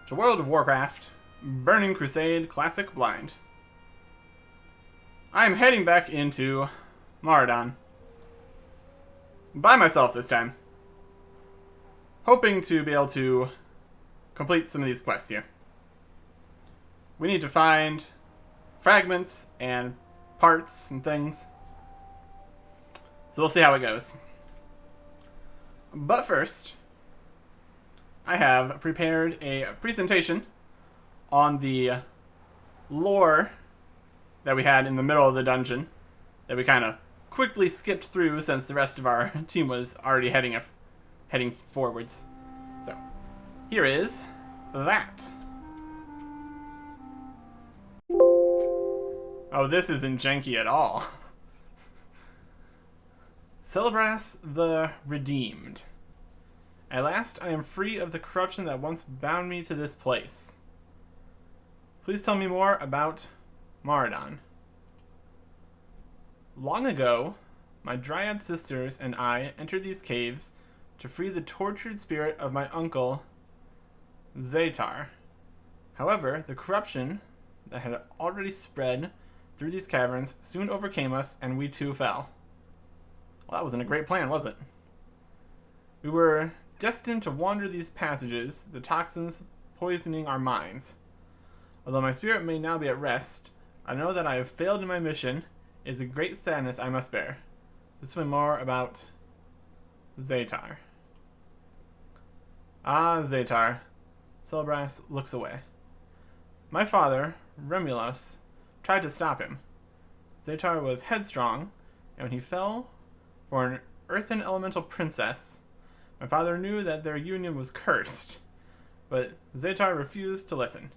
to World of Warcraft, Burning Crusade Classic Blind. I'm heading back into Maraudon. By myself this time. Hoping to be able to complete some of these quests here. We need to find fragments and parts and things. So we'll see how it goes. But first, I have prepared a presentation on the lore that we had in the middle of the dungeon that we kind of quickly skipped through since the rest of our team was already heading forwards. So, here is that. Oh, this isn't janky at all. Celebras the Redeemed. At last, I am free of the corruption that once bound me to this place. Please tell me more about Maraudon. Long ago, my Dryad sisters and I entered these caves to free the tortured spirit of my uncle, Zaytar. However, the corruption that had already spread through these caverns soon overcame us, and we too fell. Well, that wasn't a great plan, was it? We were destined to wander these passages, the toxins poisoning our minds. Although my spirit may now be at rest, I know that I have failed in my mission. It is a great sadness I must bear. This will be more about Zaytar. Ah, Zaytar. Celebras looks away. My father, Remulos, tried to stop him. Zaytar was headstrong, and when he fell for an earthen elemental princess, my father knew that their union was cursed, but Zaytar refused to listen.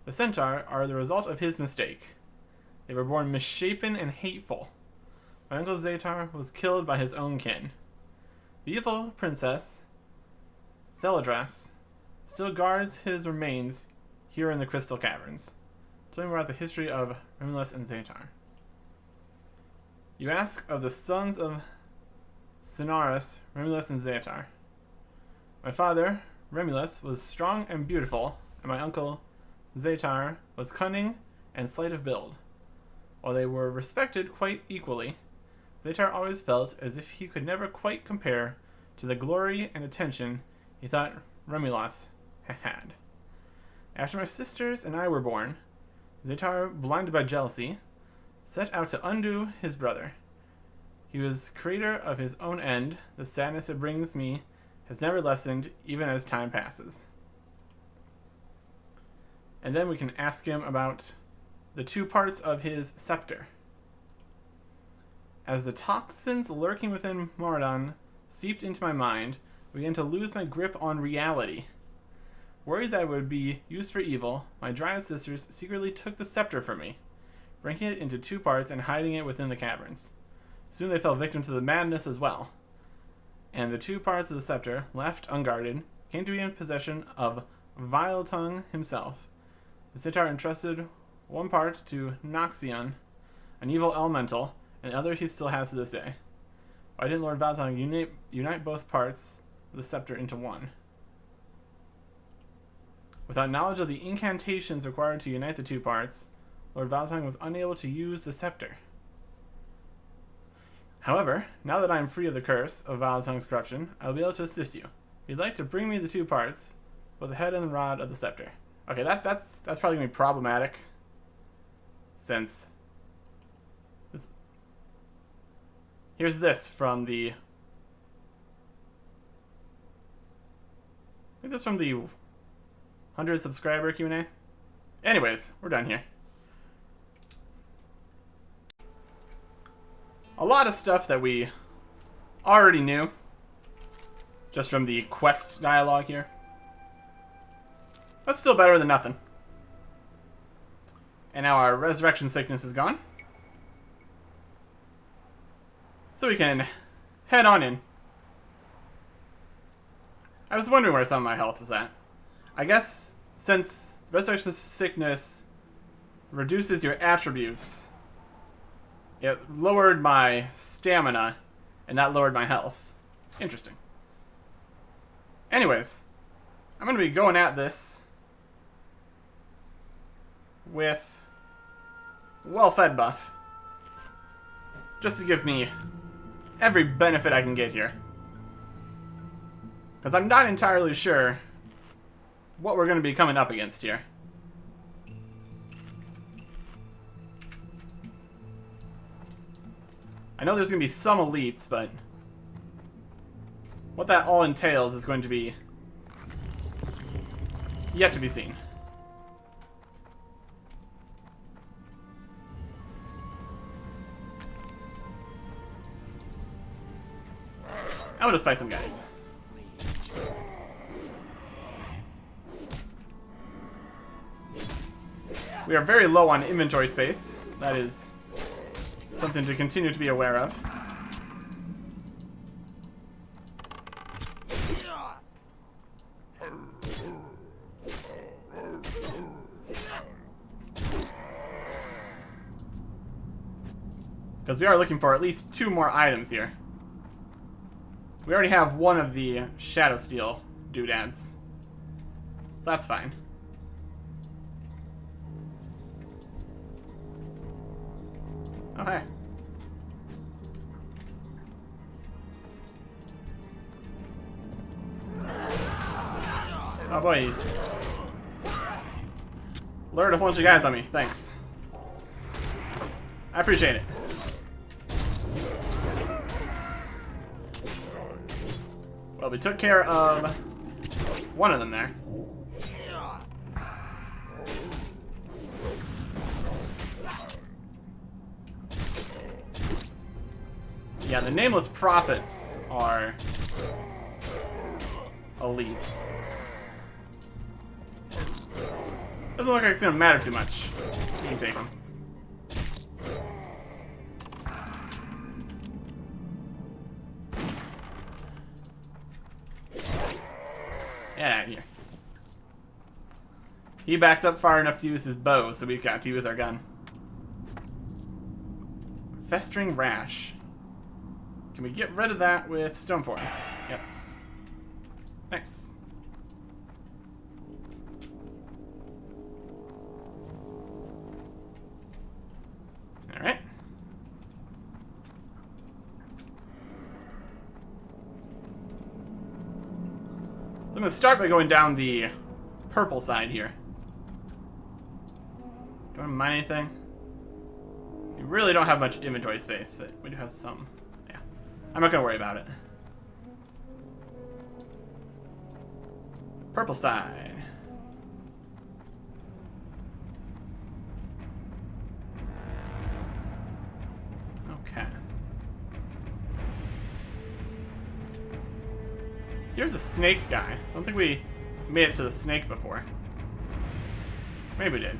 The Centaur are the result of his mistake. They were born misshapen and hateful. My uncle Zaytar was killed by his own kin. The evil princess, Celebras, still guards his remains here in the Crystal Caverns. Tell me about the history of Remulos and Zaytar. You ask of the sons of Sinaris, Remulos and Zaytar. My father, Remulos, was strong and beautiful, and my uncle, Zaytar, was cunning and slight of build. While they were respected quite equally, Zaytar always felt as if he could never quite compare to the glory and attention he thought Remulos had. After my sisters and I were born, Zaytar, blinded by jealousy, set out to undo his brother. He was creator of his own end. The sadness it brings me has never lessened, even as time passes. And then we can ask him about the two parts of his scepter. As the toxins lurking within Maraudon seeped into my mind, I began to lose my grip on reality. Worried that it would be used for evil, my Dryad sisters secretly took the scepter from me, breaking it into two parts and hiding it within the caverns. Soon they fell victim to the madness as well, and the two parts of the scepter, left unguarded, came to be in possession of Vile Tongue himself. The Centaur entrusted one part to Noxion, an evil elemental, and the other he still has to this day. Why didn't Lord Vile Tongue unite both parts of the scepter into one? Without knowledge of the incantations required to unite the two parts, Lord Vile Tongue was unable to use the scepter. However, now that I am free of the curse of Vile Tongue's corruption, I will be able to assist you. If you'd like to bring me the two parts, both the head and the rod of the scepter. Okay, that's probably going to be problematic, since this... Here's this from the... I think this is from the 100 subscriber Q&A. Anyways, we're done here. A lot of stuff that we already knew, just from the quest dialogue here. But still better than nothing. And now our resurrection sickness is gone. So we can head on in. I was wondering where some of my health was at. I guess since resurrection sickness reduces your attributes, it lowered my stamina, and that lowered my health. Interesting. Anyways, I'm going to be going at this with well-fed buff. Just to give me every benefit I can get here. Because I'm not entirely sure what we're going to be coming up against here. I know there's going to be some elites, but what that all entails is going to be yet to be seen. I'll just fight some guys. We are very low on inventory space. That is something to continue to be aware of. Because we are looking for at least 2 more items here. We already have one of the Shadow Steel doodads. So that's fine. Oh, hey. Oh boy. Lured a bunch of guys on me. Thanks. I appreciate it. Well, we took care of one of them there. Yeah, the Nameless Prophets are elites. Doesn't look like it's gonna matter too much. You can take them. Get out of here. He backed up far enough to use his bow, so we've got to use our gun. Festering Rash. Can we get rid of that with Stoneform? Yes. Nice. Alright. So I'm going to start by going down the purple side here. Do I want to mine anything? We really don't have much inventory space, but we do have some. Yeah. I'm not going to worry about it. Purple side. Okay. So here's a snake guy. I don't think we made it to the snake before. Maybe we did.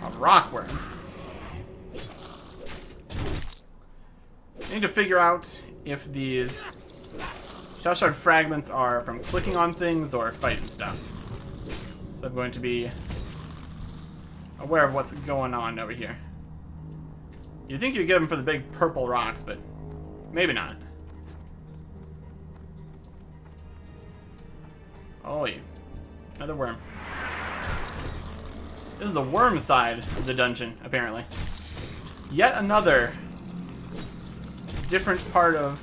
A rockworm. I need to figure out if these Shell Shard fragments are from clicking on things or fighting stuff. So I'm going to be aware of what's going on over here. You'd think you'd get them for the big purple rocks, but maybe not. Oh, yeah. Another worm. This is the worm side of the dungeon, apparently. Yet another different part of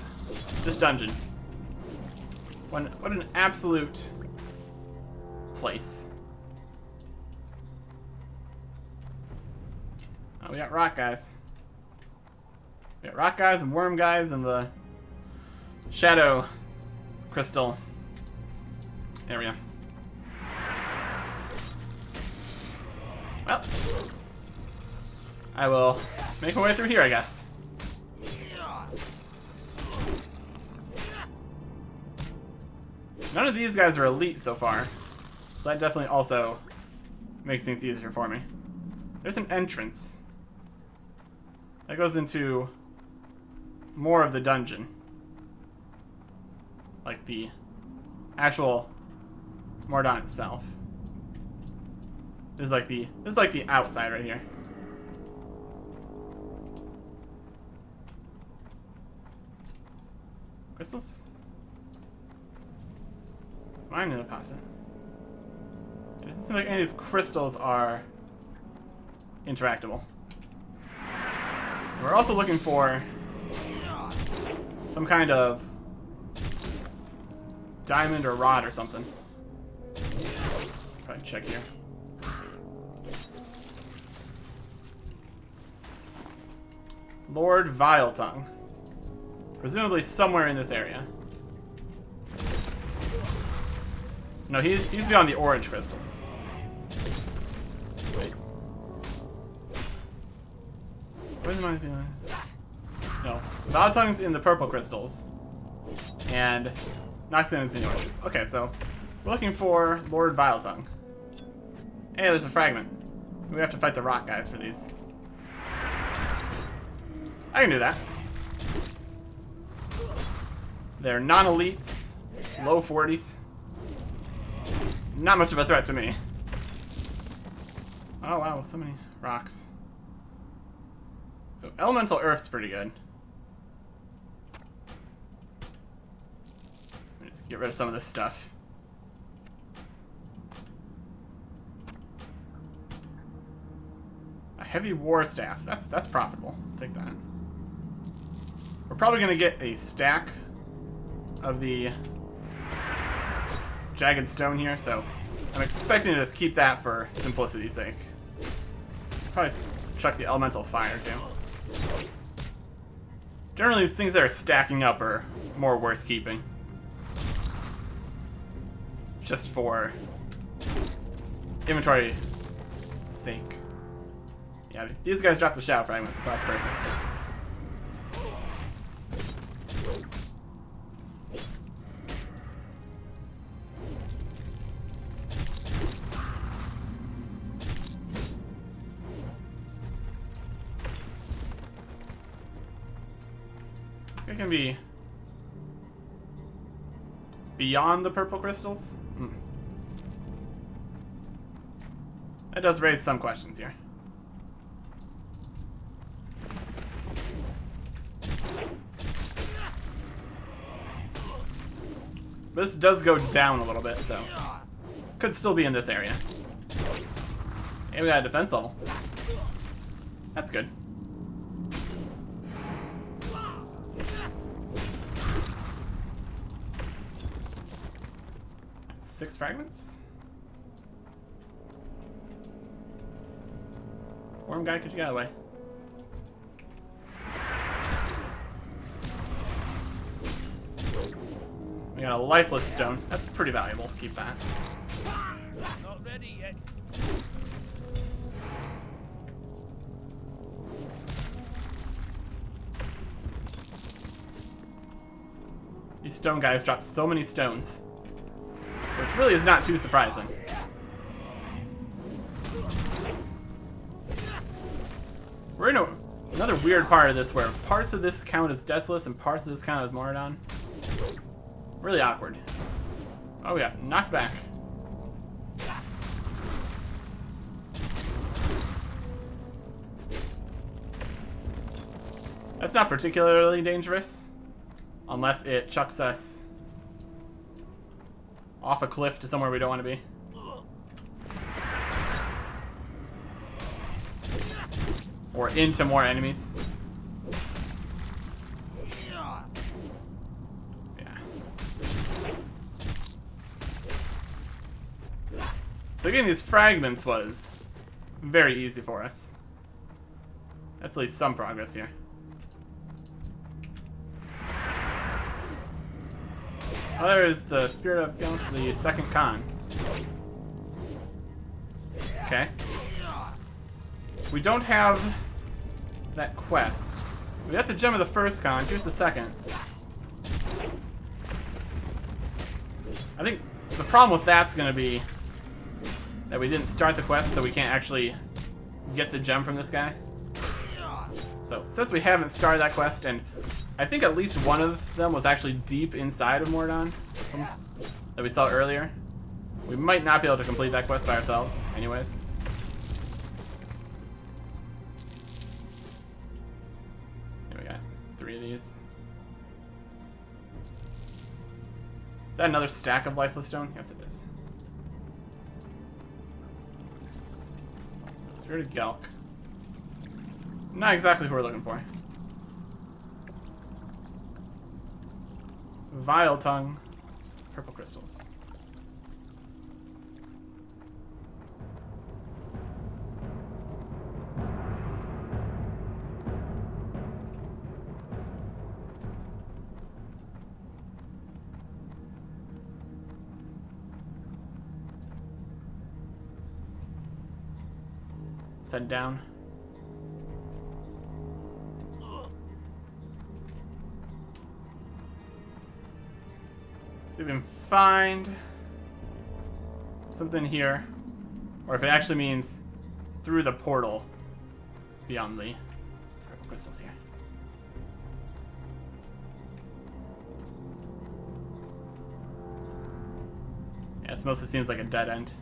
this dungeon. What an absolute place. Oh, we got rock guys. We got rock guys and worm guys and the shadow crystal area. Well, I will make my way through here, I guess. None of these guys are elite so far, so that definitely also makes things easier for me. There's an entrance that goes into more of the dungeon, like the actual Mordant itself. This is like the outside right here. Mine in the deposit. It doesn't seem like any of these crystals are interactable. We're also looking for some kind of diamond or rod or something. Probably check here. Lord Viletongue. Presumably somewhere in this area. No, he's beyond the orange crystals. Wait. Where's my... No. Viletongue's in the purple crystals. And Noxian is in the orange crystals. Okay, so we're looking for Lord Viletongue. Hey, there's a fragment. We have to fight the rock guys for these. I can do that. They're non-elites, low 40s. Not much of a threat to me. Oh wow, so many rocks. Oh, elemental earth's pretty good. Just get rid of some of this stuff. A heavy war staff. That's profitable. Take that. We're probably gonna get a stack of the jagged stone here, so I'm expecting to just keep that for simplicity's sake. Probably chuck the elemental fire too. Generally, things that are stacking up are more worth keeping. Just for inventory sake. Yeah, these guys dropped the shadow fragments, so that's perfect. It can be beyond the purple crystals. That does raise some questions here. This does go down a little bit, so could still be in this area. Hey, we got a defense level. That's good. 6 fragments. Worm guy, could you get out of the way? We got a lifeless stone. That's pretty valuable. Keep that. Not ready yet. These stone guys drop so many stones, which really is not too surprising. We're in another weird part of this where parts of this count as Desolus and parts of this count as Moradon. Really awkward. Oh yeah, knocked back. That's not particularly dangerous, unless it chucks us off a cliff to somewhere we don't want to be. Or into more enemies. Yeah. So getting these fragments was very easy for us. That's at least some progress here. Oh, there's the Spirit of going to the second con. Okay. We don't have that quest. We got the gem of the first con. Here's the second. I think the problem with that's going to be that we didn't start the quest, so we can't actually get the gem from this guy. So since we haven't started that quest, and I think at least one of them was actually deep inside of Moradon that we saw earlier, we might not be able to complete that quest by ourselves anyways. Here we got 3 of these. that another stack of lifeless stone? Yes, it is. Spirit of Gelk. Not exactly who we're looking for. Vile Tongue. Purple crystals. Let's head down. See if we can find something here. Or if it actually means through the portal beyond the purple crystals here. Yeah, this mostly seems like a dead end.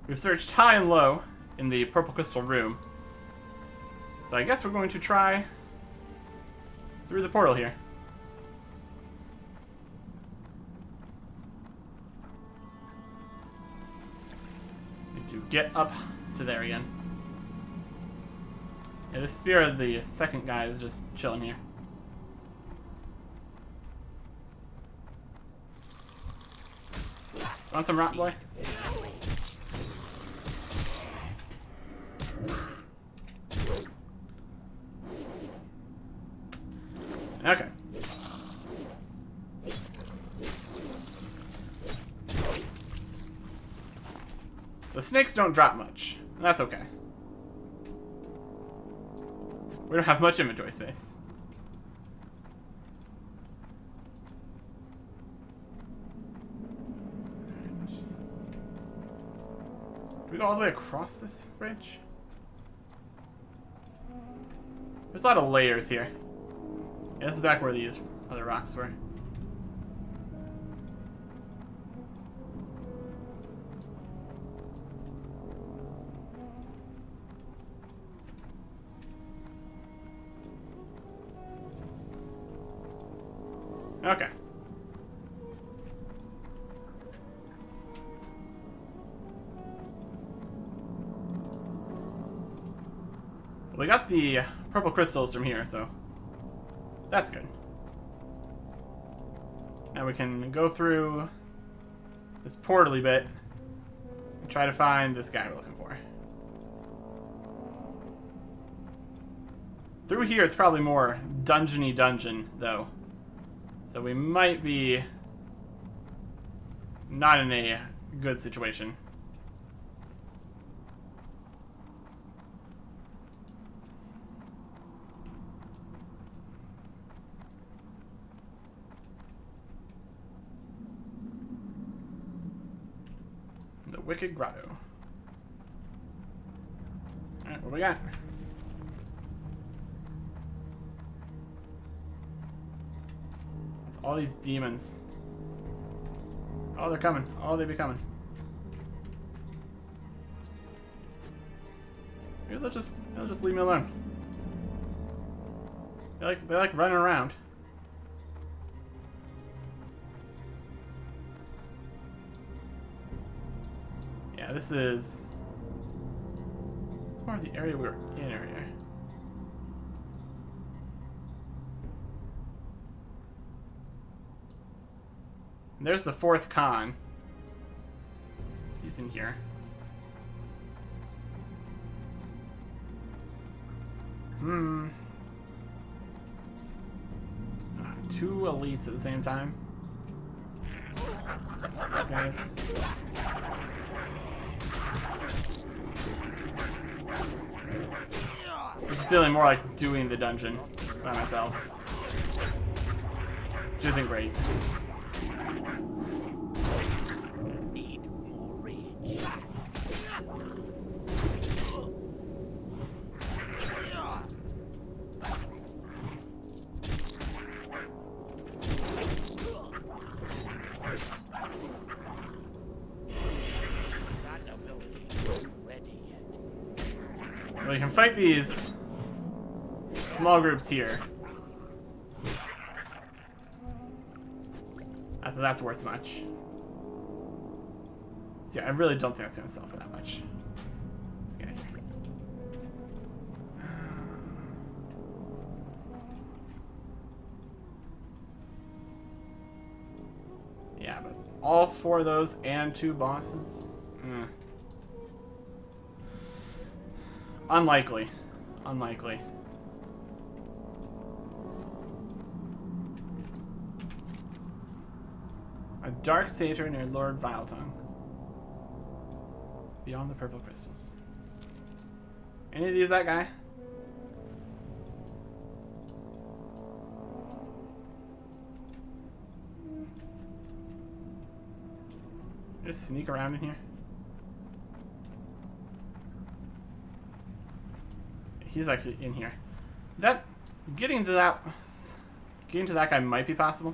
We've searched high and low in the purple crystal room. So I guess we're going to try through the portal here. Need to get up to there again. Yeah, the spear of the second guy is just chilling here. Want some rock, boy? Okay. The snakes don't drop much. That's okay. We don't have much inventory space. Do we go all the way across this bridge? There's a lot of layers here. Yeah, this is back where these other rocks were. Okay. We got the purple crystals from here, so that's good. Now we can go through this portally bit and try to find this guy we're looking for. Through here, it's probably more dungeony dungeon, though. So we might be not in a good situation. The Wicked Grotto. Alright, what do we got? It's all these demons. Oh, they're coming. Oh, they be coming. Maybe they'll just leave me alone. They like running around. Yeah, this is... It's more of the area we were in earlier. And there's the fourth con. He's in here. Two elites at the same time. These guys. It's feeling more like doing the dungeon by myself. Which isn't great. Need more rage. That ability isn't ready yet. Well, you can fight these small groups here. that that's worth much. So yeah, I really don't think that's gonna sell for that much. This guy here. Yeah, but all 4 of those and 2 bosses? Unlikely. Unlikely. A dark satyr near Lord Viletongue. Beyond the purple crystals. Any of these that guy? Just sneak around in here. He's actually in here. Getting to that guy might be possible.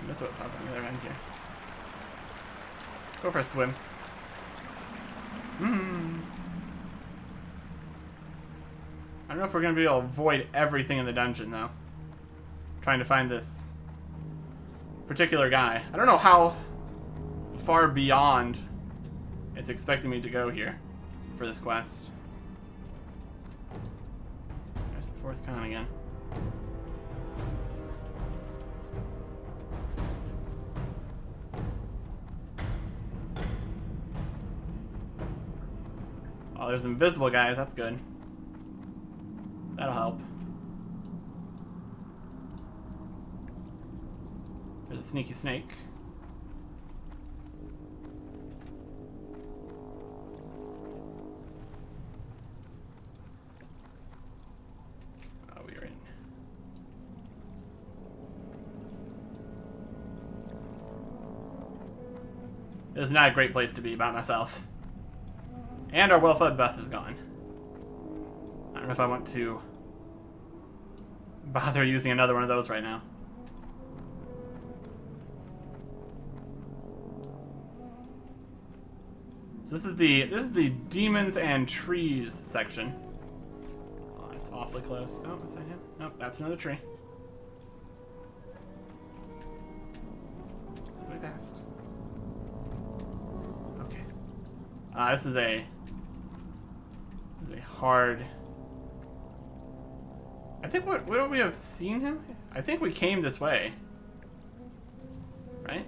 That's what was on the other end here. Go for a swim. I don't know if we're gonna be able to avoid everything in the dungeon though. Trying to find this particular guy. I don't know how far beyond it's expecting me to go here for this quest. There's the 4th con again. Oh, there's invisible guys. That's good. That'll help. There's a sneaky snake. Oh, we're in. This is not a great place to be by myself. And our well-fed buff is gone. I don't know if I want to bother using another one of those right now. So this is the demons and trees section. Oh, that's awfully close. Oh, is that him? Nope, that's another tree. So we passed. Okay. This is a hard. I think wouldn't we have seen him? I think we came this way. Right?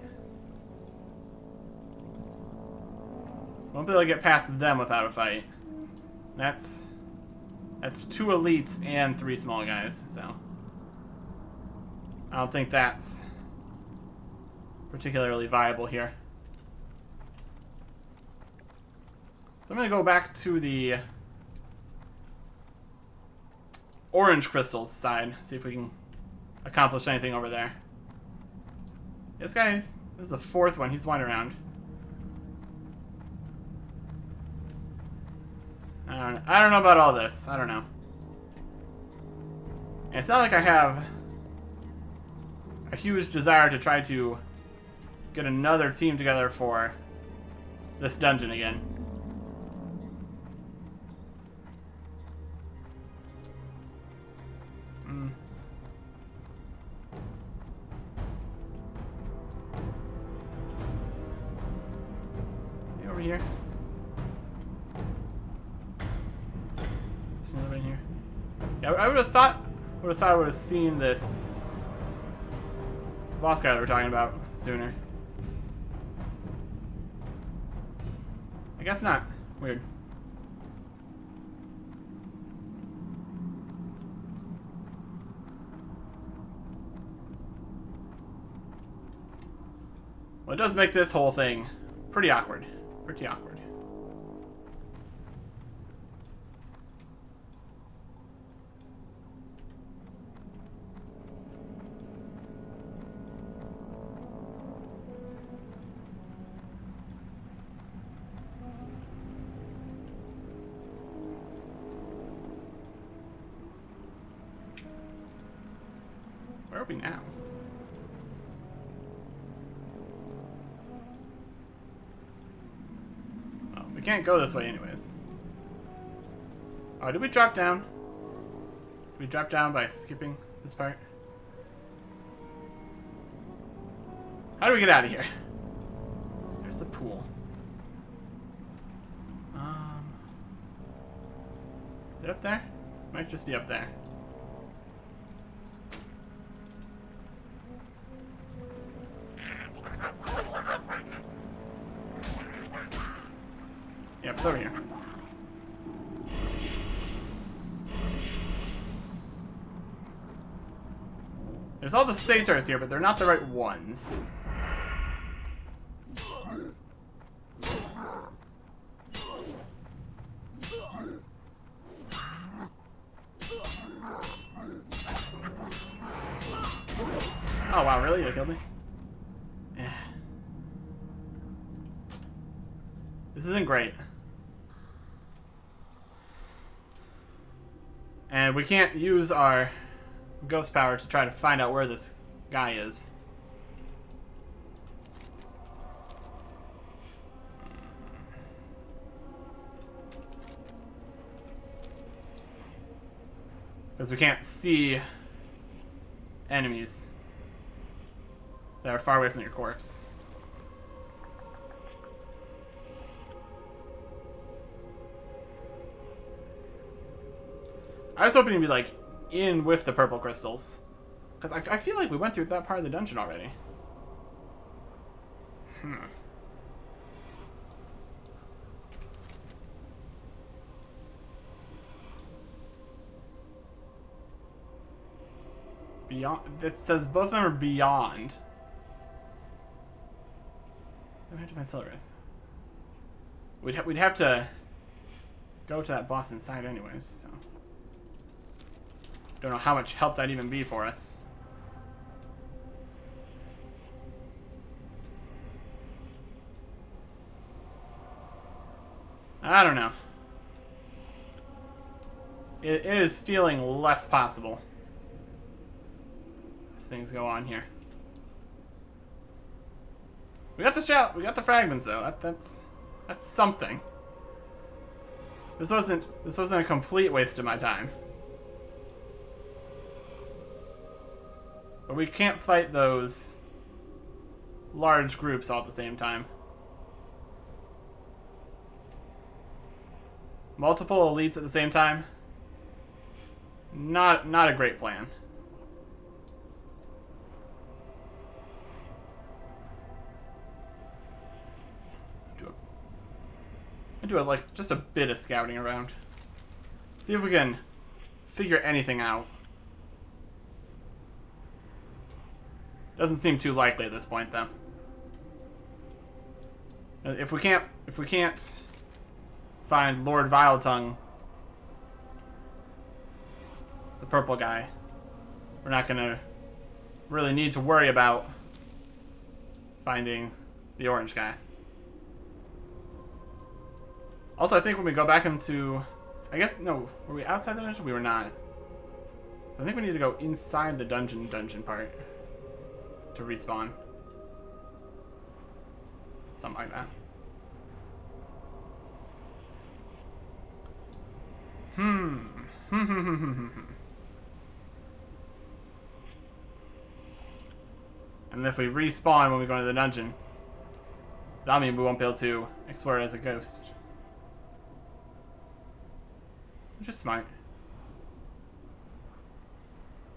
Won't be able to get past them without a fight. That's 2 elites and 3 small guys, so I don't think that's particularly viable here. So I'm gonna go back to the orange crystals side, see if we can accomplish anything over there. This is the 4th one. He's wandering around. I don't know about all this. I don't know. And it's not like I have a huge desire to try to get another team together for this dungeon again. Over here. There's another in here. Yeah, I would have thought I would have seen this boss guy that we're talking about sooner. I guess not. Weird. Well, it does make this whole thing pretty awkward. Pretty awkward. Where are we now? We can't go this way anyways. Oh, did we drop down? Did we drop down by skipping this part? How do we get out of here? There's the pool. Is it up there? Might just be up there. Yep, it's over here. There's all the satyrs here, but they're not the right ones. Oh wow, really? They killed me? Yeah. This isn't great. And we can't use our ghost power to try to find out where this guy is. Because we can't see enemies that are far away from your corpse. I was hoping to be like in with the purple crystals, because I feel like we went through that part of the dungeon already. Beyond. It says both of them are beyond. I have to find Celebrus. We'd have to go to that boss inside anyways, so don't know how much help that'd even be for us. I don't know. It is feeling less possible as things go on here. We got the shout. We got the fragments though. That's something. This wasn't a complete waste of my time. But we can't fight those large groups all at the same time. Multiple elites at the same time. Not a great plan. Do like just a bit of scouting around. See if we can figure anything out. Doesn't seem too likely at this point, though. If we can't find Lord Viletongue, the purple guy, we're not gonna really need to worry about finding the orange guy. Also, I think when we go back into... I guess, no, were we outside the dungeon? We were not. I think we need to go inside the dungeon part to respawn. Something like that. And if we respawn when we go into the dungeon, that'll mean we won't be able to explore it as a ghost. Which is smart.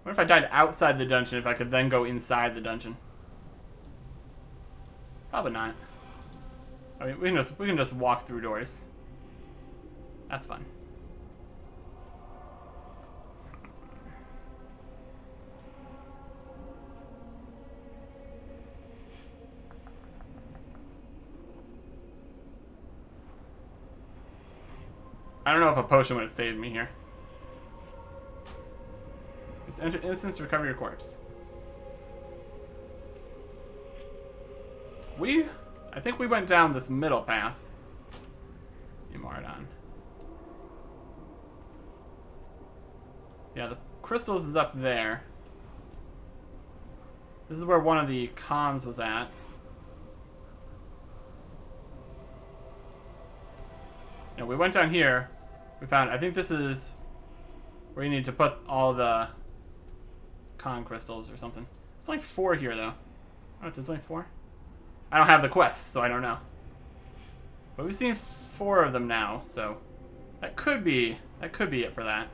What if I died outside the dungeon if I could then go inside the dungeon? Probably not. I mean, we can just walk through doors. That's fun. I don't know if a potion would have saved me here. Just enter instance to recover your corpse. I think we went down this middle path. Emaradon. So yeah, the crystals is up there. This is where one of the cons was at. Yeah, we went down here. We found, I think this is where you need to put all the con crystals or something. It's only 4 here though. Oh, there's only 4? I don't have the quest, so I don't know. But we've seen 4 of them now, so that could be it for that.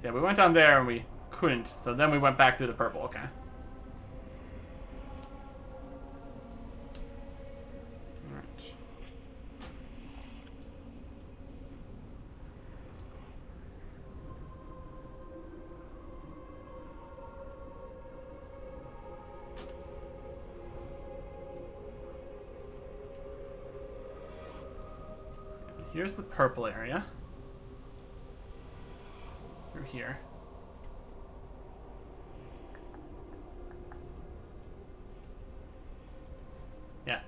So yeah, we went down there and we couldn't, so then we went back through the purple, okay. Alright. Here's the purple area. Through here. Yeah.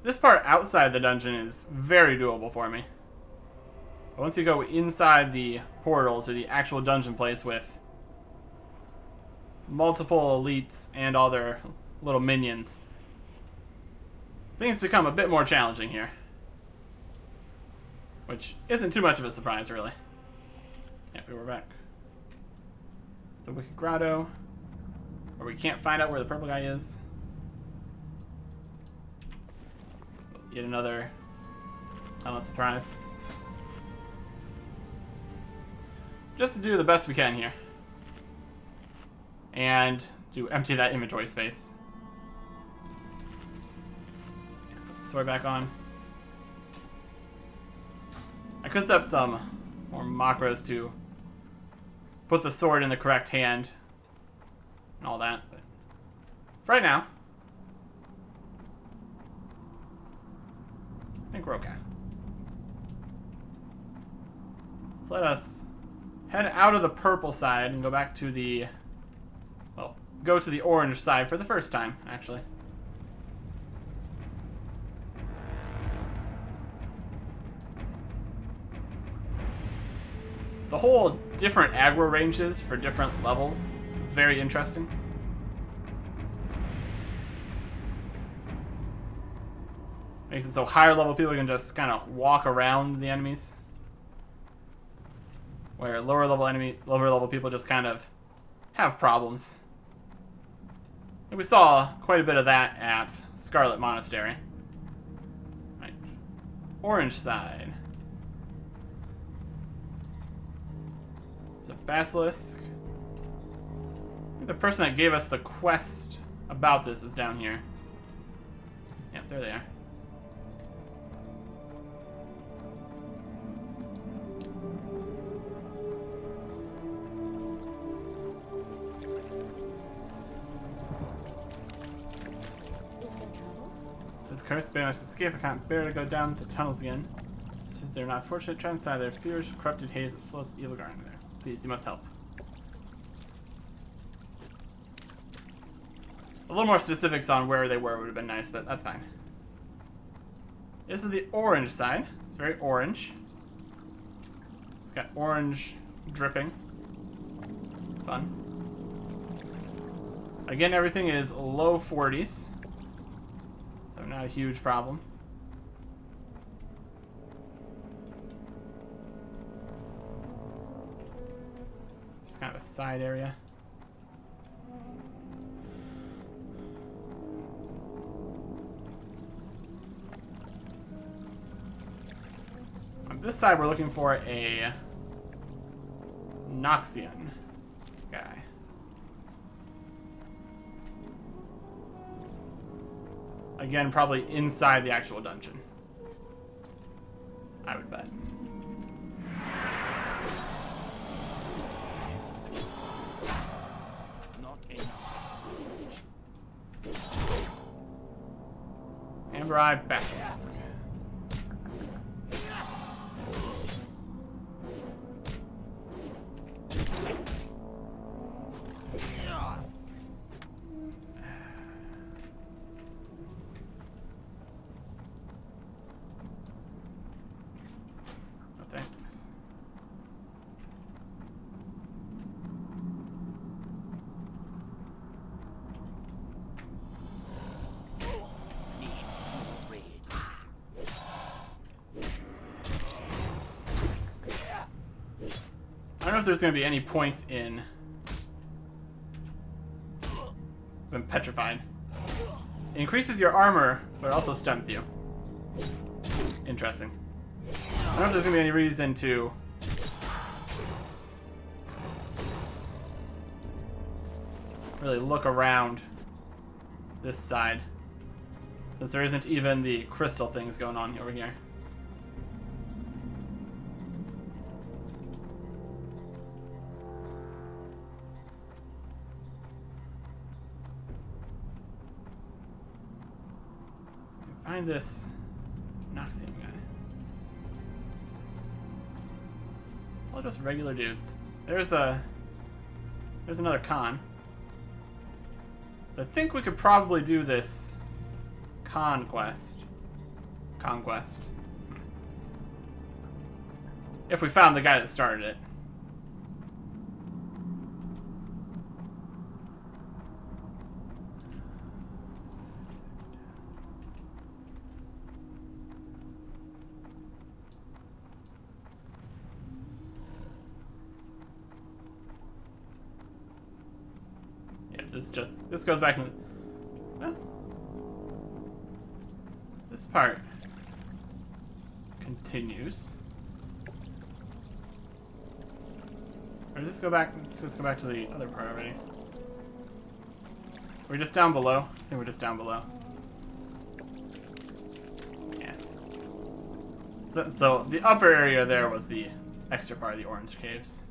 This part outside the dungeon is very doable for me. But once you go inside the portal to the actual dungeon place with multiple elites and all their little minions, things become a bit more challenging here. Which isn't too much of a surprise, really. Yep, we're back. The Wicked Grotto, where we can't find out where the purple guy is. Yet another element surprise. Just to do the best we can here. And to empty that inventory space. Put the sword back on. I could set up some more macros to put the sword in the correct hand and all that, but for right now, I think we're okay. So let us head out of the purple side and go back to the, well, go to the orange side for the first time, actually. The whole different aggro ranges for different levels is very interesting. Makes it so higher level people can just kind of walk around the enemies, where lower level people just kind of have problems. And we saw quite a bit of that at Scarlet Monastery. Right. Orange side. There's a basilisk. I think the person that gave us the quest about this is down here. Yep, there they are. Says cursed, managed to escape. I can't bear to go down the tunnels again. Since they're not fortunate, try inside their fierce, corrupted haze that flows evil garden there. Please, you must help. A little more specifics on where they were would have been nice, but that's fine. This is the orange side. It's very orange. It's got orange dripping. Fun. Again, everything is low 40s. So not a huge problem. Just kind of a side area. On this side, we're looking for a Noxian guy. Again, probably inside the actual dungeon, I would bet. Not enough. Amber Eye Basilisk. Thanks. Need more rage. I don't know if there's going to be any point in being petrified. Increases your armor, but it also stuns you. Interesting. I don't know if there's gonna be any reason to really look around this side, since there isn't even the crystal things going on over here. Find this Noxium guy. All just regular dudes. There's another con. So I think we could probably do this conquest. If we found the guy that started it. This goes back to, well, this part continues. Or just go back. Let's just go back to the other part already. We're just down below. I think we're just down below. Yeah. So the upper area there was the extra part of the orange caves.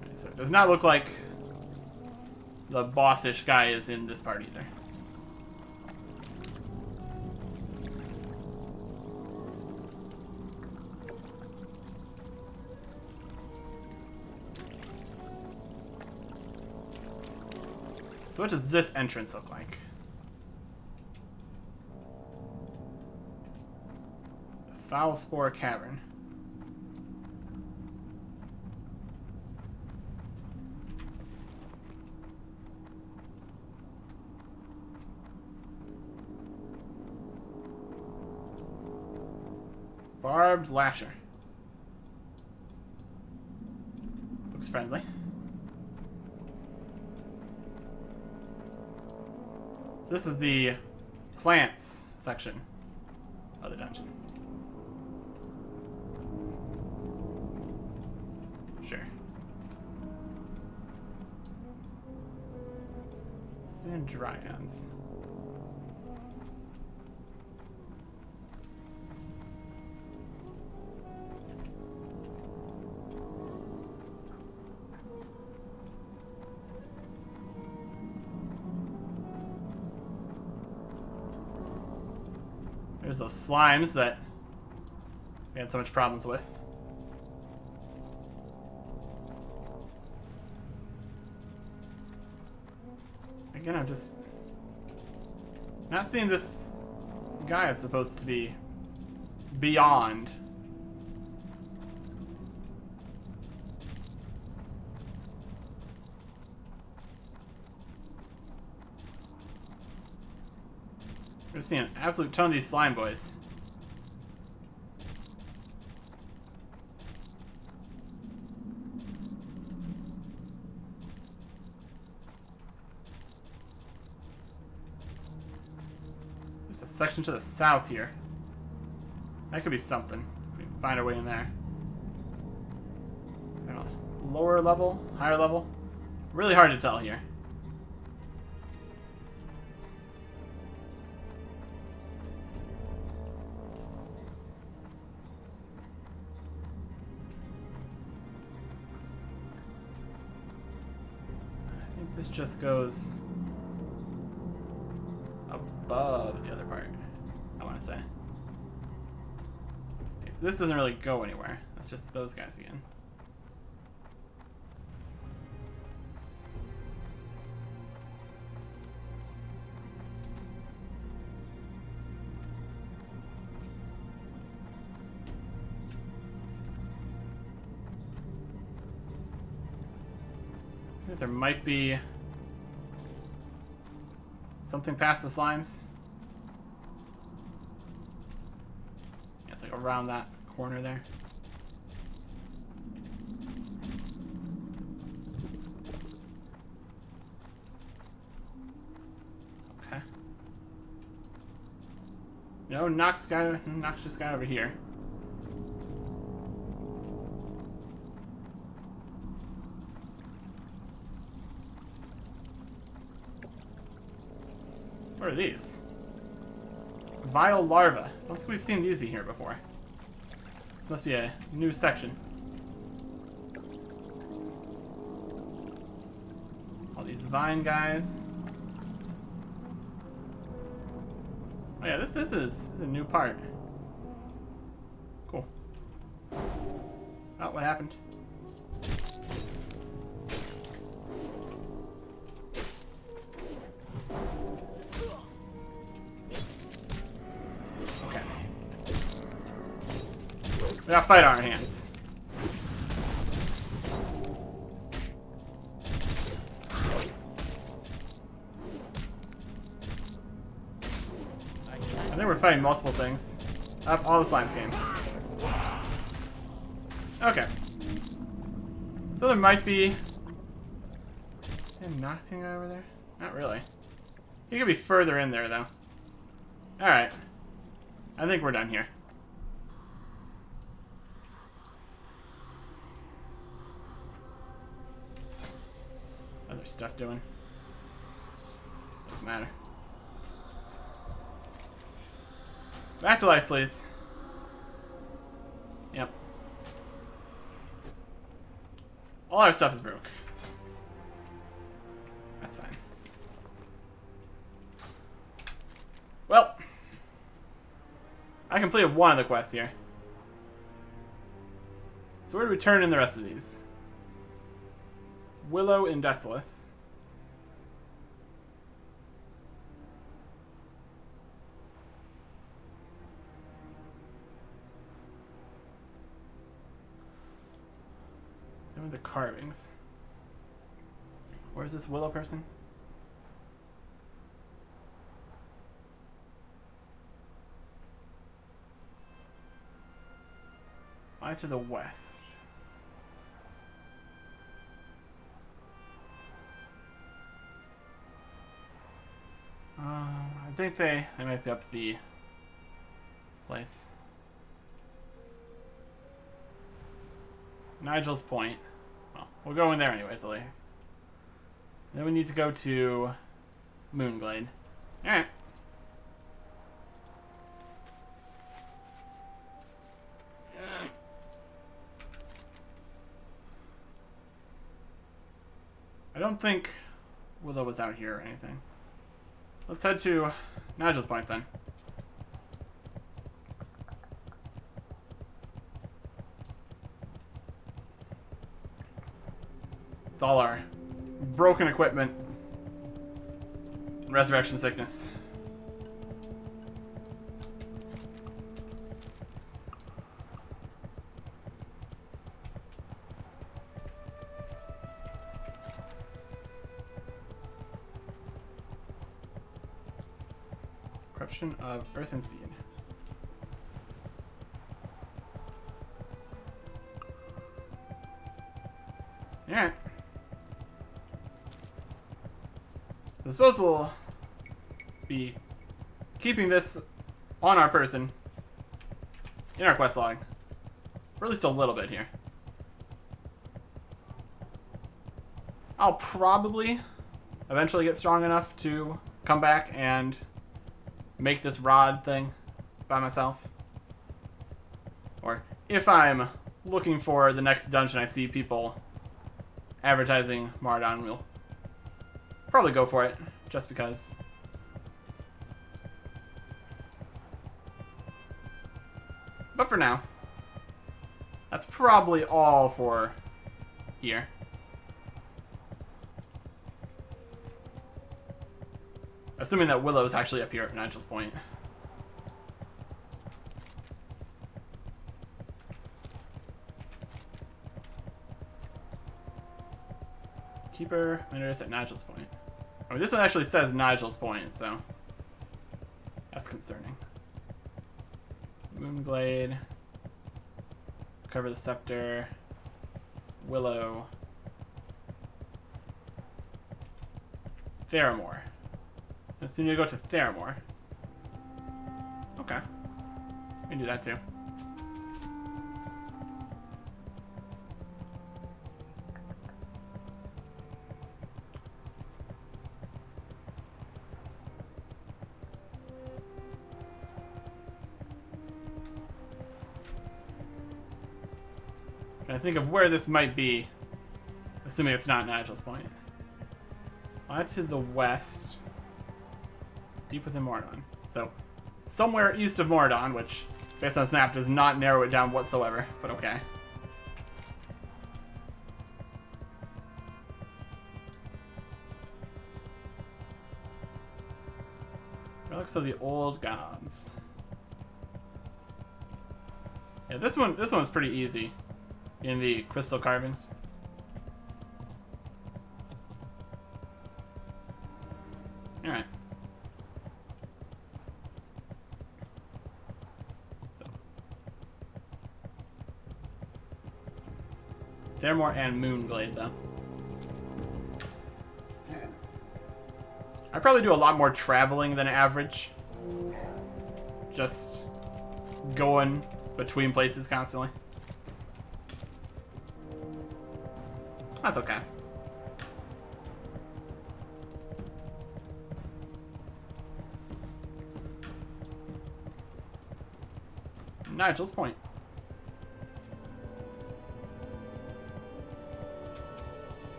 Okay, so it does not look like the bossish guy is in this part either. So what does this entrance look like? Foul Spore Cavern. Barbed Lasher. Looks friendly. So this is the plants section of the dungeon. Sure. And dragons. There's those slimes that we had so much problems with. Again, I'm just not seeing this guy that's supposed to be beyond. We're seeing an absolute ton of these slime boys. There's a section to the south here. That could be something. If we can find our way in there. I don't know. Lower level? Higher level? Really hard to tell here. This just goes above the other part, I want to say. Okay, so this doesn't really go anywhere. That's just those guys again. I think there might be something past the slimes. Yeah, it's like around that corner there. no noxious guy over here. What are these? Vile larva. I don't think we've seen these in here before. This must be a new section. All these vine guys. Oh yeah, this is a new part. Cool. Oh, what happened? Okay. We got a fight on our hands. I think we're fighting multiple things. Up all the slimes game. Okay. So there might be... Is there a Noxian guy over there? Not really. He could be further in there, though. Alright. I think we're done here. Other stuff doing. Doesn't matter. Back to life, please. Yep. All our stuff is broke. That's fine. Well, I completed one of the quests here. So where do we turn in the rest of these? Willow and Desolus. The carvings. Where's this willow person? Why to the west? I think they might be up the place. Nigel's Point. Well, we'll go in there anyways, Lily. Then we need to go to Moonglade. Alright. I don't think Willow was out here or anything. Let's head to Nigel's Point then. With all our broken equipment, resurrection sickness. Corruption of Earth and Seed. Alright. I suppose we'll be keeping this on our person in our quest log for at least a little bit here. I'll probably eventually get strong enough to come back and make this rod thing by myself. Or if I'm looking for the next dungeon I see people advertising Mardon, we'll probably go for it, just because. But for now, that's probably all for here. Assuming that Willow's actually up here at Nigel's Point. Keeper Minerus at Nigel's Point. I mean, this one actually says Nigel's Point, so that's concerning. Moonglade. Cover the Scepter. Willow. Theramore. I still need to go to Theramore. Okay. We can do that too. I think of where this might be, assuming it's not Nigel's Point. To the west, deep within Mordon. So, somewhere east of Mordon, which, based on this map, does not narrow it down whatsoever, but okay. Relics of the old gods. Yeah, this one was pretty easy in the crystal carvings. Alright. So. Daremore and Moonglade, though. I probably do a lot more traveling than average. Just going between places constantly. That's okay. Nigel's Point.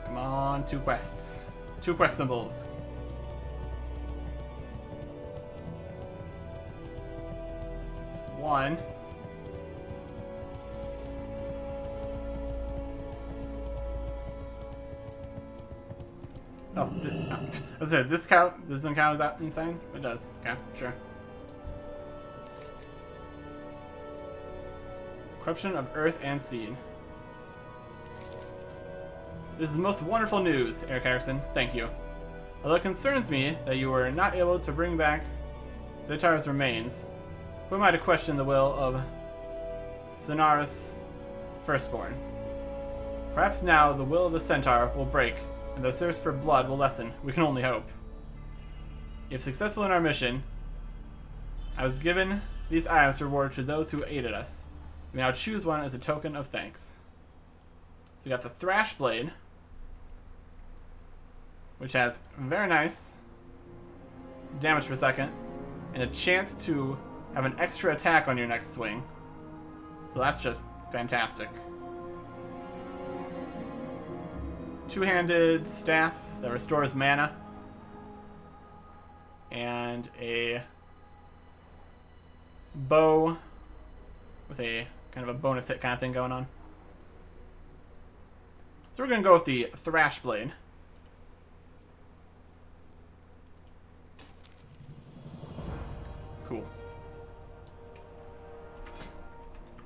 Come on, 2 quests. 2 quest symbols. One. Oh, this count? This doesn't count as that insane? It does. Okay, sure. Corruption of Earth and Seed. This is most wonderful news, Eric Erickson. Thank you. Although it concerns me that you were not able to bring back Zaytar's remains, who am I to question the will of Sonaris Firstborn? Perhaps now the will of the Centaur will break, and the thirst for blood will lessen. We can only hope. If successful in our mission, I was given these items to reward to those who aided us. We now choose one as a token of thanks. So we got the Thrash Blade, which has very nice damage per second, and a chance to have an extra attack on your next swing. So that's just fantastic. Two-handed staff that restores mana. And a bow with a kind of a bonus hit kind of thing going on. So we're going to go with the Thrash Blade. Cool.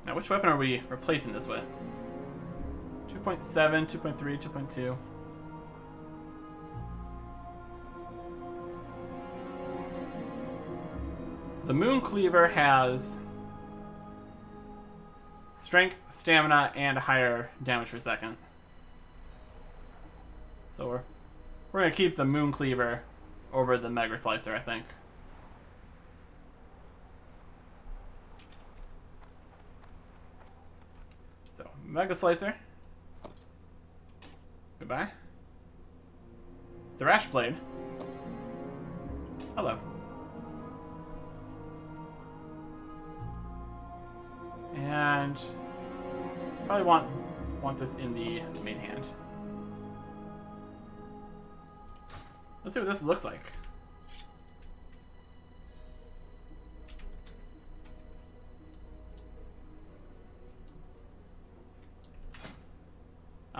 Now, which weapon are we replacing this with? 2.7, 2.3, 2.2. The Moon Cleaver has strength, stamina, and higher damage per second. So we're going to keep the Moon Cleaver over the Mega Slicer, I think. So, Mega Slicer. Goodbye. Thrash Blade. Hello. And probably want this in the main hand. Let's see what this looks like.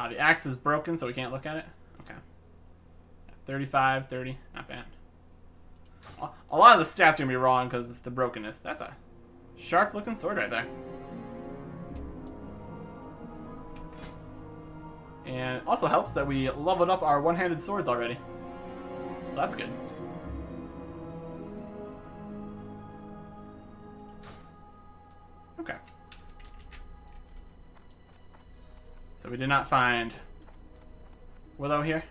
The axe is broken, so we can't look at it. Okay. 35, 30, not bad. A lot of the stats are going to be wrong because of the brokenness. That's a sharp-looking sword right there. And it also helps that we leveled up our one-handed swords already. So that's good. Okay. So we did not find Willow here.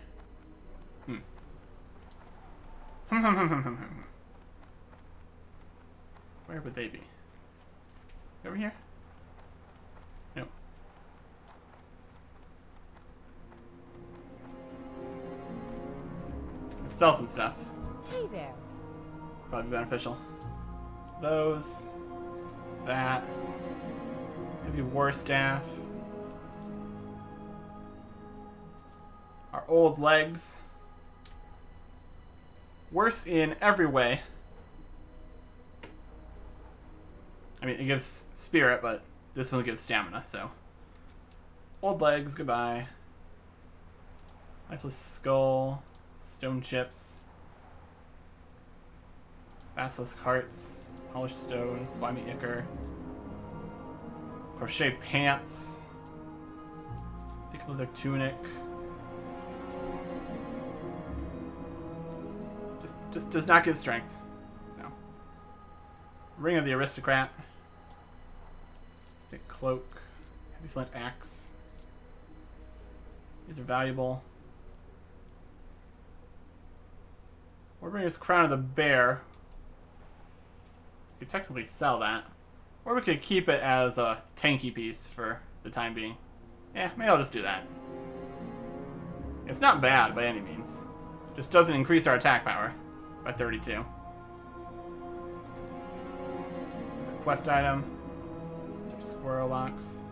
Where would they be? Over here? Nope. Let's sell some stuff. Hey there. Probably beneficial. Those. That. Maybe war staff. Our old legs. Worse in every way. I mean, it gives spirit, but this one gives stamina, so. Old legs, goodbye. Lifeless skull. Stone chips. Basilisk hearts. Polished stone. Slimy ichor. Crochet pants. Thick leather tunic. Just does not give strength. So. Ring of the Aristocrat. Thick cloak. Heavy flint axe. These are valuable. Warbringer's Crown of the Bear. We could technically sell that. Or we could keep it as a tanky piece for the time being. Yeah, maybe I'll just do that. It's not bad by any means. Just doesn't increase our attack power by 32. It's a quest item. These are squirrel locks.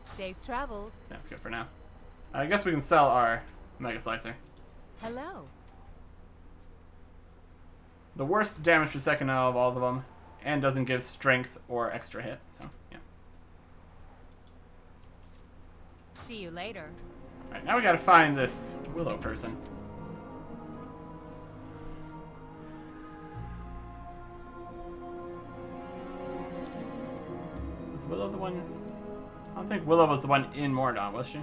Safe travels. That's good for now. I guess we can sell our Mega Slicer. Hello. The worst damage per second out of all of them, and doesn't give strength or extra hit, so yeah. See you later. Alright, now we gotta find this Willow person. Was Willow the one? I don't think Willow was the one in Mordon, was she?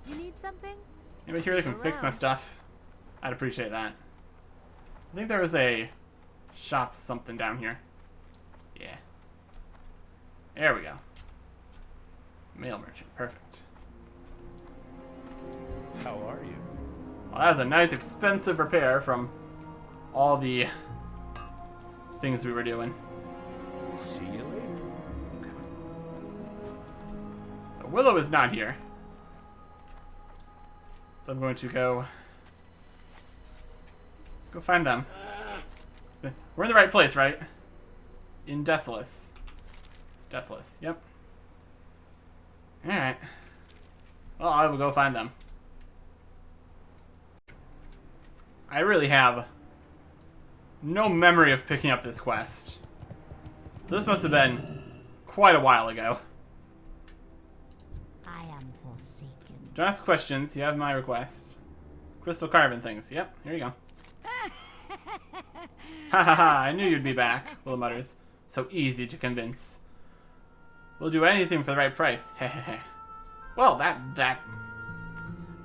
You need something? Anybody here that can fix my stuff? I'd appreciate that. I think there was a shop something down here. Yeah. There we go. Mail merchant. Perfect. How are you? Well, that was a nice expensive repair from all the things we were doing. See you later. Okay. So Willow is not here. So I'm going to go find them. We're in the right place, right? In Desolus. Desolus, yep. Alright. Well, I will go find them. I really have no memory of picking up this quest. So this must have been quite a while ago. I am forsaken. Don't ask questions. You have my request. Crystal carving things. Yep, here you go. Ha ha ha, I knew you'd be back, Willow mutters. So easy to convince. We'll do anything for the right price. Hehehe. Well, that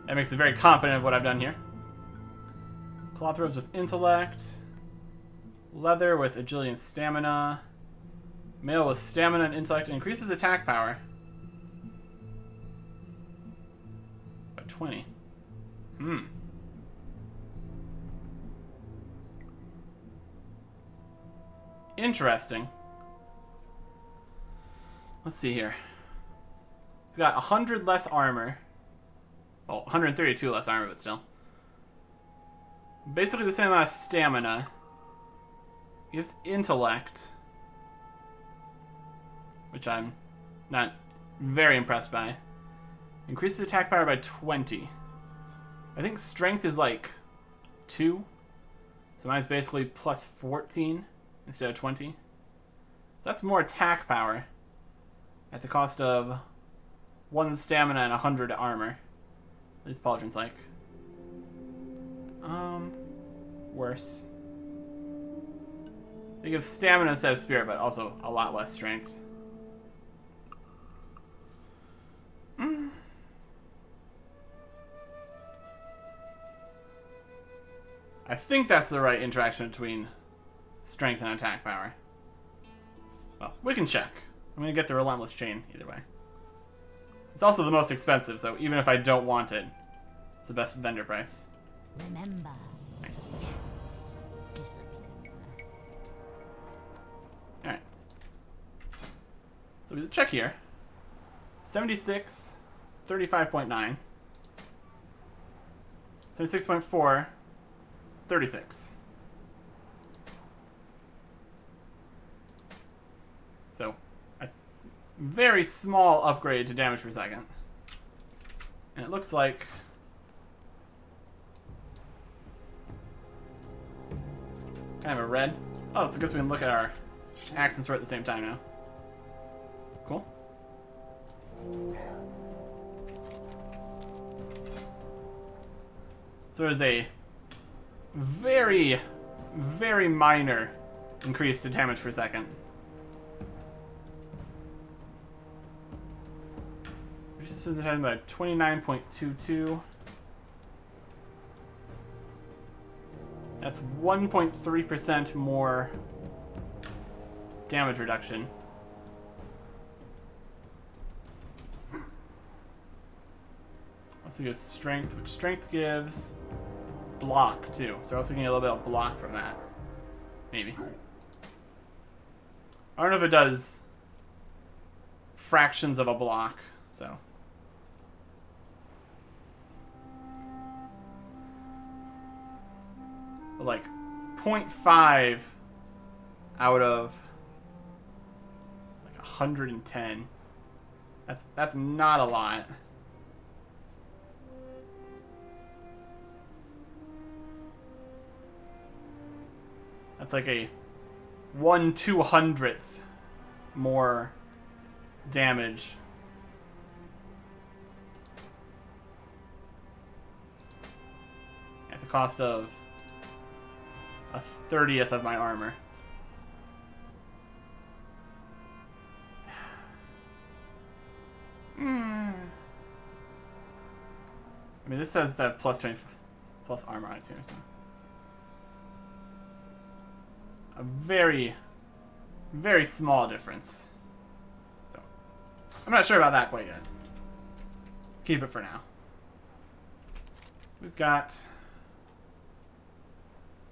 makes me very confident of what I've done here. Cloth robes with intellect. Leather with agility and stamina. Mail with stamina and intellect. Increases attack power. By 20. Interesting. Let's see here. It's got 100 less armor. Well, 132 less armor, but still. Basically the same amount of stamina. Gives intellect. Which I'm not very impressed by. Increases attack power by 20. I think strength is like 2. So mine's basically plus 14 instead of 20. So that's more attack power. At the cost of 1 stamina and 100 armor. At least Pauldron's like. Worse. They give stamina instead of spirit, but also a lot less strength. I think that's the right interaction between strength and attack power. Well, we can check. I'm going to get the Relentless Chain either way. It's also the most expensive, so even if I don't want it, it's the best vendor price. Remember. Nice. Discipline. Alright. So we check here. 76, 35.9. 76.4, 36. So, a very small upgrade to damage per second. And it looks like... kind of a red. Oh, so I guess we can look at our accent sort at the same time now. Cool. So there's a very, very minor increase to damage per second. This is having about 29.22. That's 1.3% more damage reduction. Also gives strength, which strength gives block too. So we're also getting a little bit of block from that. Maybe. I don't know if it does fractions of a block, so. But like 0.5 out of like 110. That's not a lot. That's like a 1/200th more damage. At the cost of a 30th of my armor. I mean, this says that plus 20 plus armor on it too, so. A very, very small difference. So, I'm not sure about that quite yet. Keep it for now. We've got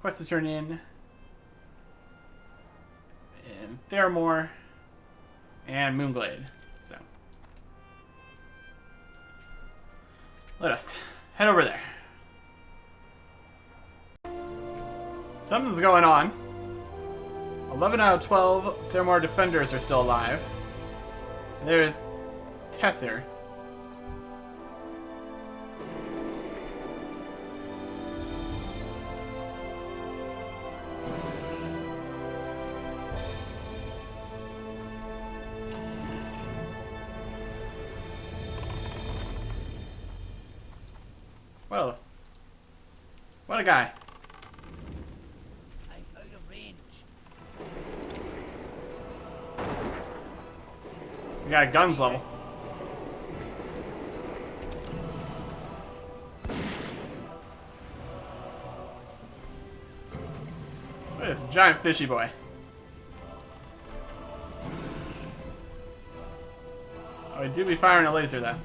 quest to turn in, and Theramore, and Moonglade. So, let us head over there. Something's going on. 11 out of 12 Theramore defenders are still alive. There's Tether. Well, what a guy. I'm out of range. We got guns level. Look at this giant fishy boy. Oh, he do be firing a laser though.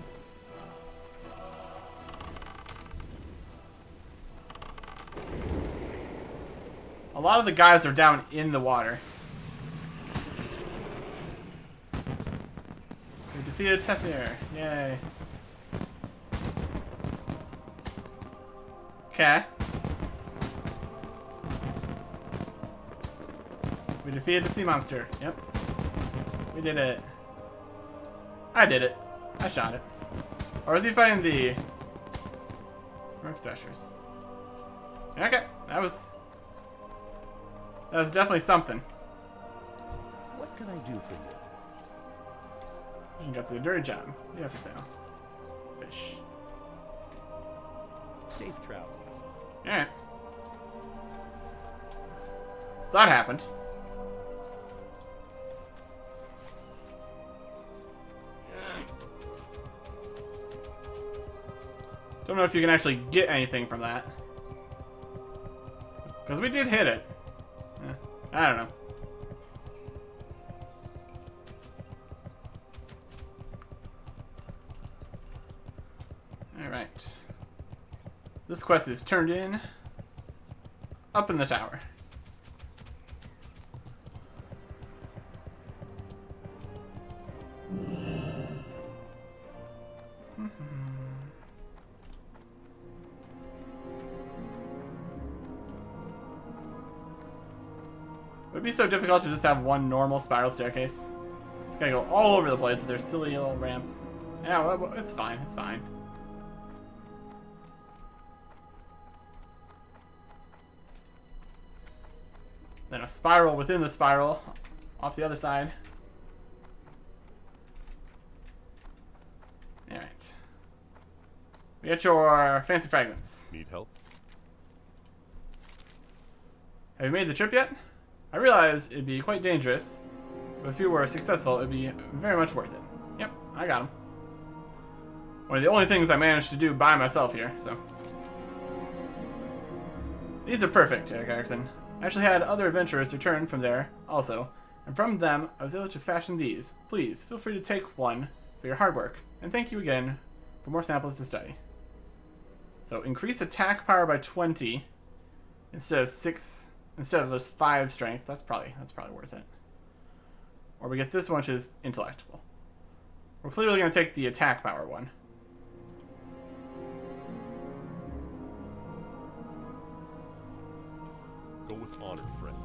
A lot of the guys are down in the water. We defeated Tether. Yay. Okay. We defeated the sea monster. Yep. We did it. I did it. I shot it. Or was he fighting the Earth Threshers? Okay. That was definitely something. What can I do for you? You got a dirty job. You have to sell. Fish. Safe travel. Alright. So that happened. Don't know if you can actually get anything from that. Because we did hit it. I don't know. Alright. This quest is turned in. Up in the tower. It would be so difficult to just have one normal spiral staircase. You gotta go all over the place with their silly little ramps. Yeah, well, it's fine, it's fine. Then a spiral within the spiral off the other side. Alright. We got your fancy fragments. Need help? Have you made the trip yet? I realize it'd be quite dangerous, but if you were successful, it'd be very much worth it. Yep, I got them. One of the only things I managed to do by myself here, so. These are perfect, Eric Erickson. I actually had other adventurers return from there, also, and from them, I was able to fashion these. Please, feel free to take one for your hard work, and thank you again for more samples to study. So, increase attack power by 20 instead of 6. Instead of just 5 strength. That's probably worth it. Or we get this one, which is intellectual. We're clearly going to take the attack power one. Go with honor, friend.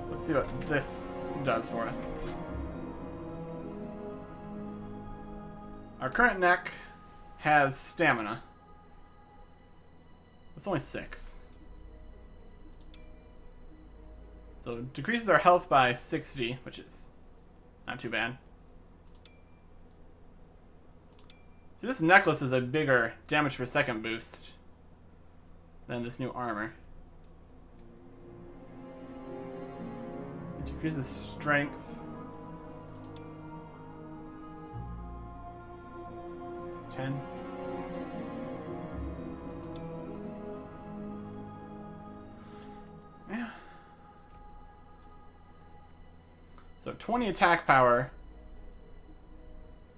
Let's see what this does for us. Our current neck has stamina. It's only 6. So it decreases our health by 60, which is not too bad. See, this necklace is a bigger damage per second boost than this new armor. It decreases strength. 10. Yeah. So 20 attack power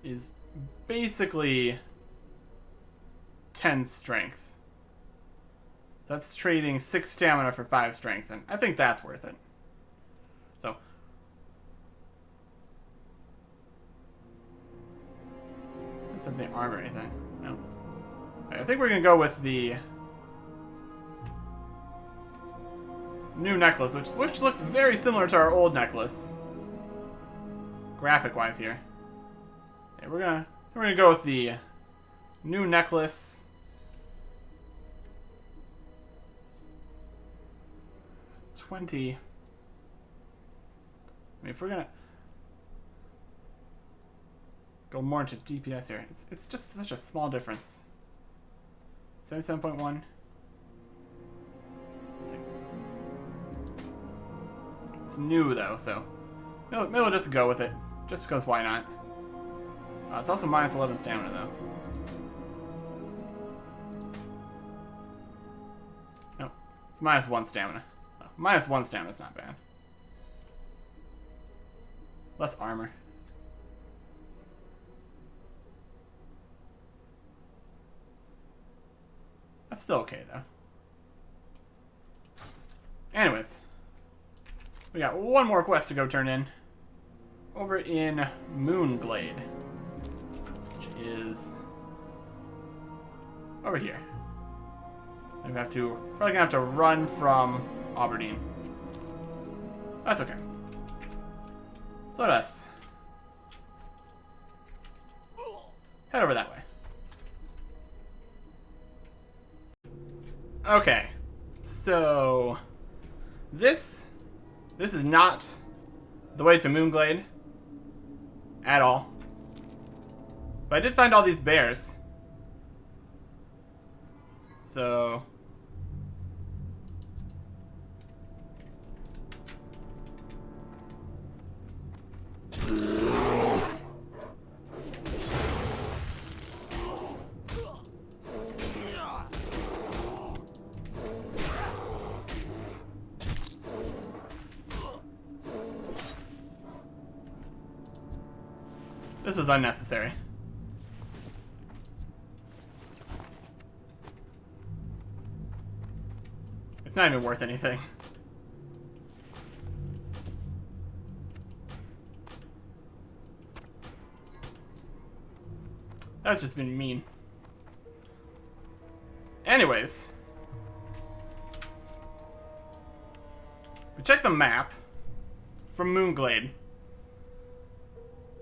is basically 10 strength. That's trading 6 stamina for 5 strength, and I think that's worth it. So this doesn't armor or anything. No. I think we're gonna go with the new necklace, which looks very similar to our old necklace. Graphic wise here. Okay, we're gonna go with the new necklace. I mean, if we're gonna go more into DPS here, it's just such a small difference. 77.1. It's new though, so maybe we'll just go with it. Just because why not? It's also minus 11 stamina though. No, it's minus 1 stamina. Oh, minus 1 stamina is not bad. Less armor. That's still okay though. Anyways, we got one more quest to go turn in. Over in Moonglade, which is over here. We have to probably gonna have to run from Aberdeen. That's okay. So let us head over that way. Okay, so this is not the way to Moonglade at all. But I did find all these bears. So This is unnecessary. It's not even worth anything. That's just been mean. Anyways. If we check the map from Moonglade,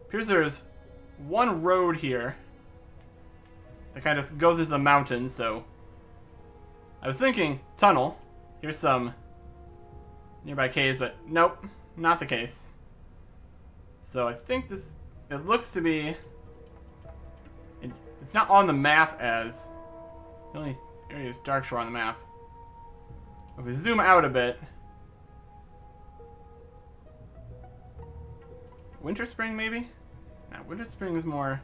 appears there's one road here that kind of just goes into the mountains, so I was thinking tunnel. Here's some nearby caves, but nope, not the case. So I think this, it looks to be, it's not on the map as, the only area is Darkshore on the map. If we zoom out a bit, Winter Spring maybe? No, Winter Spring is more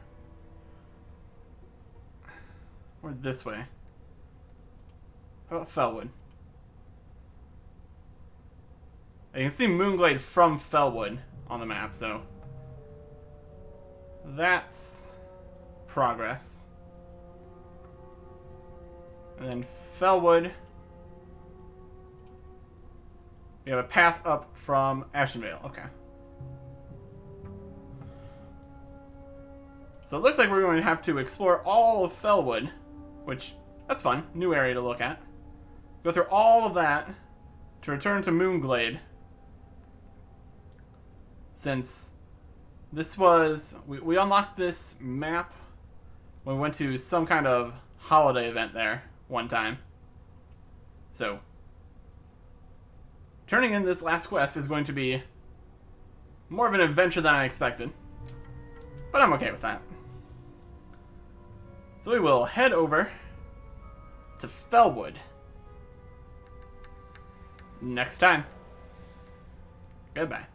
this way. How about Fellwood? You can see Moonglade from Fellwood on the map, so that's progress. And then Fellwood, we have a path up from Ashenvale. Okay. So it looks like we're going to have to explore all of Fellwood, which, that's fun. New area to look at. Go through all of that to return to Moonglade. Since this was, we unlocked this map when we went to some kind of holiday event there one time. So, turning in this last quest is going to be more of an adventure than I expected. But I'm okay with that. So we will head over to Fellwood next time. Goodbye.